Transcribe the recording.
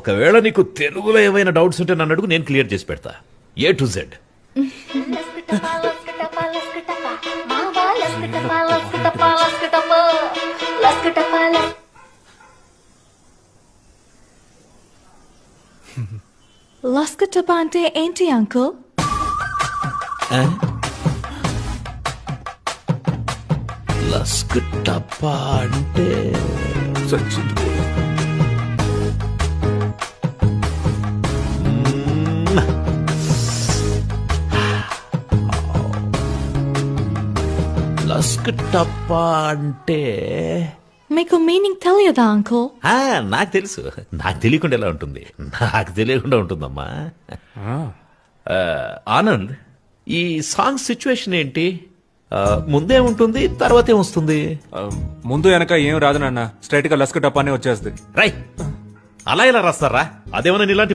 ఒకవేళ నీకు తెలుగులో ఏమైనా డౌట్స్ ఉంటే నన్ను అడుగు, నేను క్లియర్ చేసి పెడతా A to Z. లస్కటప అంటే ఏంటి అంకుల్? లస్కటప అంటే సచ్చింది. లస్కటప అంటే మీకు మీనింగ్ తెలియదా అంకుల్? నాకు తెలుసు. నాకు తెలియకుండా ఎలా ఉంటుంది? నాకు తెలియకుండా ఉంటుందమ్మా. ఆనంద్, ఈ సాంగ్ సిచ్యువేషన్ ఏంటి? ముందే ఉంటుంది, తర్వాత ఏమొస్తుంది? ముందు వెనక ఏం రాదు నాన్న, స్ట్రైట్ గా లస్క టపానే వచ్చేస్తుంది. రై, అలా ఎలా రాస్తారా? అదేమన్నా ఇలాంటి